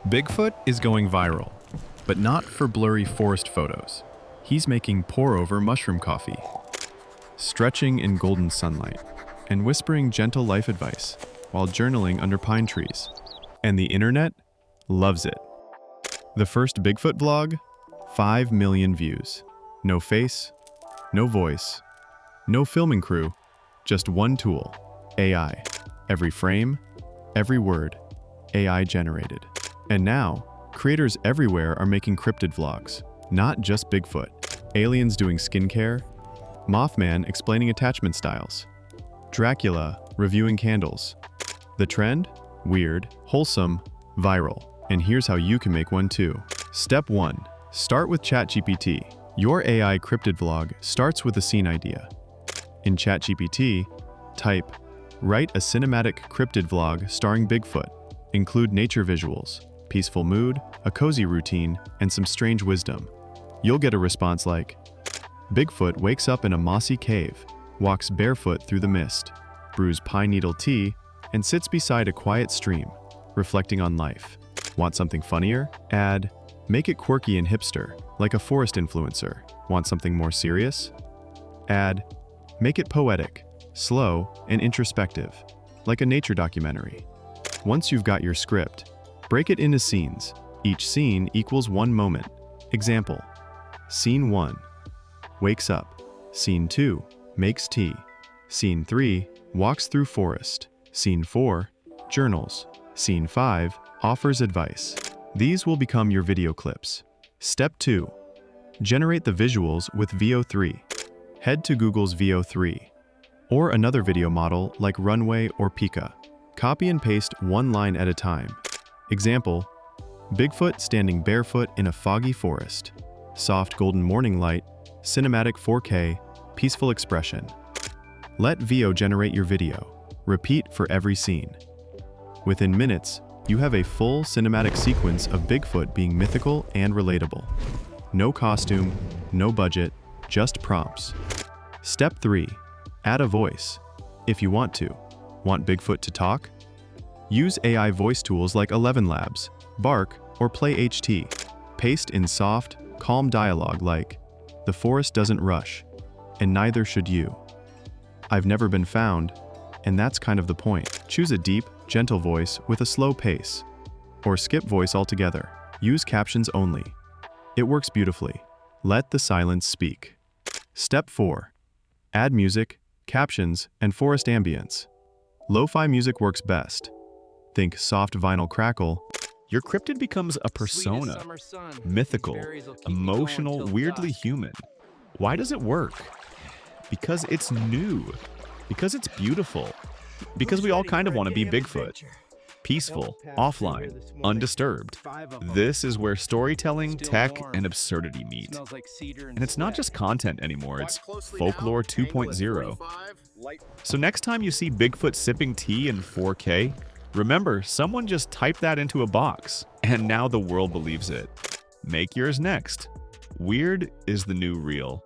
Bigfoot is going viral, but not for blurry forest photos. He's making pour-over mushroom coffee, stretching in golden sunlight, and whispering gentle life advice while journaling under pine trees. And the internet loves it. The first Bigfoot vlog? 5 million views. No face, no voice, no filming crew, just one tool, AI. Every frame, every word, AI generated. And now, creators everywhere are making cryptid vlogs. Not just Bigfoot. Aliens doing skincare, Mothman explaining attachment styles, Dracula reviewing candles. The trend? Weird, wholesome, viral. And here's how you can make one too. Step 1. Start with ChatGPT. Your AI cryptid vlog starts with a scene idea. In ChatGPT, type, "Write a cinematic cryptid vlog starring Bigfoot. Include nature visuals, peaceful mood, a cozy routine, and some strange wisdom." You'll get a response like, "Bigfoot wakes up in a mossy cave, walks barefoot through the mist, brews pine needle tea, and sits beside a quiet stream, reflecting on life." Want something funnier? Add, "Make it quirky and hipster, like a forest influencer." Want something more serious? Add, "Make it poetic, slow, and introspective, like a nature documentary." Once you've got your script, break it into scenes. Each scene equals one moment. Example, Scene 1, wakes up. Scene 2, makes tea. Scene 3, walks through forest. Scene 4, journals. Scene 5, offers advice. These will become your video clips. Step 2, generate the visuals with Veo-3. Head to Google's Veo-3, or another video model like Runway or Pika. Copy and paste one line at a time. Example, Bigfoot standing barefoot in a foggy forest. Soft golden morning light, cinematic 4K, peaceful expression. Let Veo generate your video. Repeat for every scene. Within minutes, you have a full cinematic sequence of Bigfoot being mythical and relatable. No costume, no budget, just prompts. Step 3. Add a voice. If you want to. Want Bigfoot to talk? Use AI voice tools like 11 Labs, Bark, or Play HT. Paste in soft, calm dialogue like, "The forest doesn't rush, and neither should you. I've never been found, and that's kind of the point." Choose a deep, gentle voice with a slow pace, or skip voice altogether. Use captions only. It works beautifully. Let the silence speak. Step 4. Add music, captions, and forest ambience. Lo-fi music works best. Think soft vinyl crackle. Your cryptid becomes a persona, mythical, emotional, weirdly human. Why does it work? Because it's new, because it's beautiful, because we all kind of want to be Bigfoot. Peaceful, offline, undisturbed. This is where storytelling, tech, and absurdity meet. And it's not just content anymore, it's folklore 2.0. So next time you see Bigfoot sipping tea in 4K, remember, someone just typed that into a box, and now the world believes it. Make yours next. Weird is the new real.